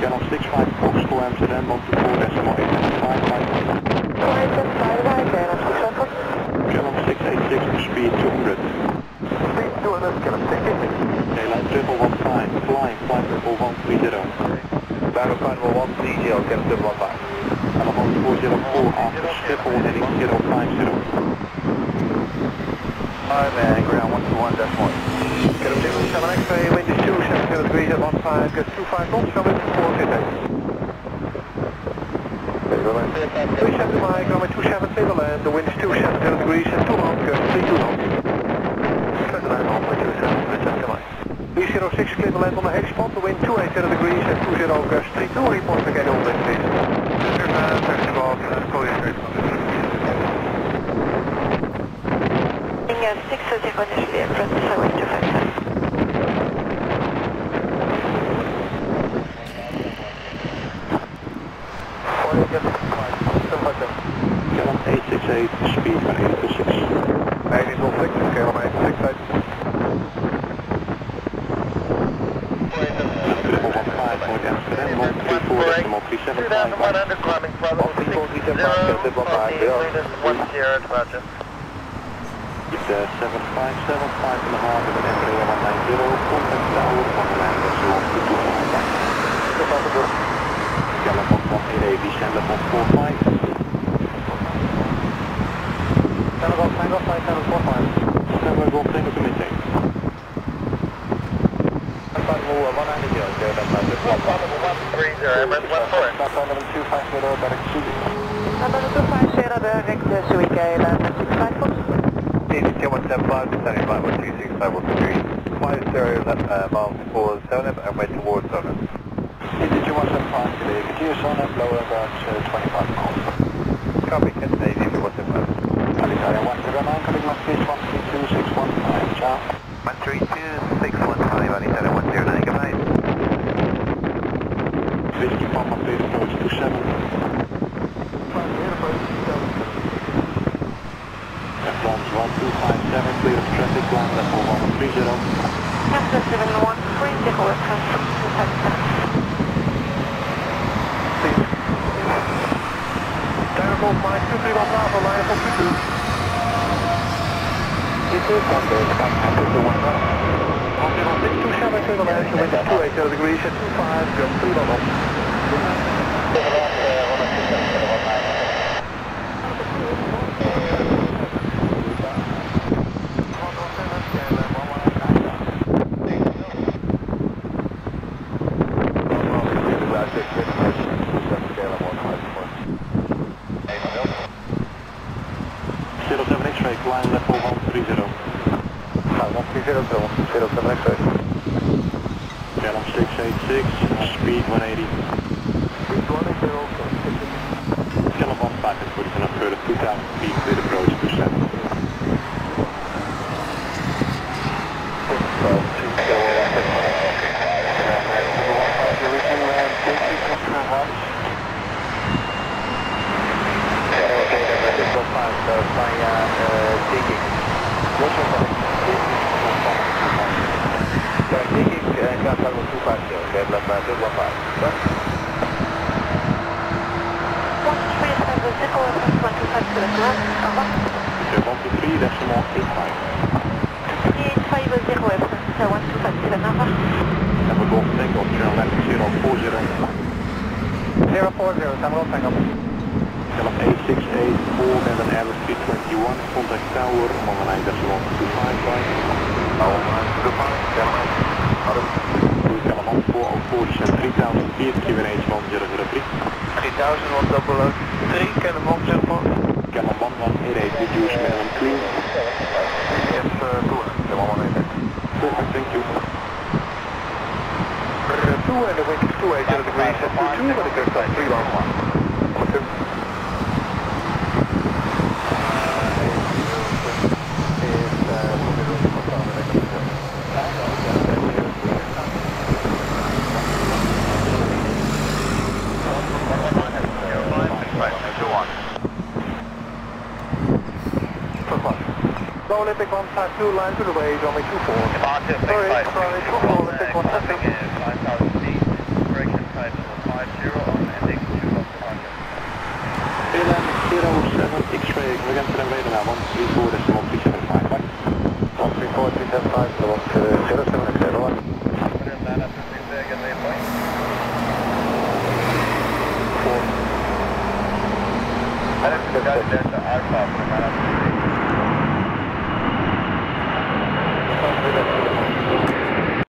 Channel 65 Fox to Amsterdam, 124.875. Channel 686, speed 200. Speed 200, Channel 686. Daylight 1115, flying, flight level 130. Diamond flight level 130, Channel 715. Channel 1404 after Schiphol heading 050. Man, ground 121.1. Get up to 7 X-ray, wind is 270 degrees at 15, gets 25 knots, coming to 458. 370 Mike, runway 27 clear the land, the wind is 270 degrees at 2 knots, gets 32 knots. 29 knots, 270 Mike. 306 clear the land on the heavy spot, the wind 280 degrees at 20 gets 32, report again all wind please. Call you straight. 600 initially approach highway 257. Channel 868, speed van 8 to 6. 806, Channel 868. Triple 15, North Amsterdam, 134.375. 2100 climbing Bravo 60, 10 roger. It's 7575 in the harbor with Embraer 190, contact tower van de lijn met zo'n 225. Channel 1188, descend level 45. Channel 15, Channel 45. Stand by Golf Tango to maintain. Level 190, okay, that's not good. 130, Emirates 14. Stop on level 250, direct Suzuki. Number 250, direct Suzuki, land 65 foot. 175, descending flight 136, level 3. Flight stereo left miles before Sonab and wait towards Sonab. Indeed, 175 today, continue Sonab, lower about 25 miles. Copy, Canadian 175. Alitalia 109, calling my speed 132615, ciao. 132,615, Alitalia 109, good night. Whiskey Papa, please approach 27. F1's 1257, clear of traffic, line level 130. F1 713, approach 257. Diamond Mike 231 Bravo, line level 22. This is Sunday, contact is the 1 round. 627, clear the land, the wind is 280 degrees at 25, gust 3 knots. Line level 130. 130, 07 X-ray. Channel 686, speed 180. Speed 180, Channel 15 is putting on a further 2000 feet with approach to 7. Channel 868, full and an average speed 21, contact tower, 191.25 right. Channel 1404, descend 3000 feet, QNH 1003. 3003, Cannon 104. Channel 1188, reduce minimum clean. Yes, good, the 1188. Perfect, thank you. 2 and the wind is 280 degrees at 22, but it goes down 3 long 1. Olympic 152, line to the way, runway 24. Departure, Sorry, 24, Olympic 152. 5,000 feet, correction time. X-ray, we can turn radar now, 134 decimal 375, bye. 134, 375, so 07 over. Delta Alpha,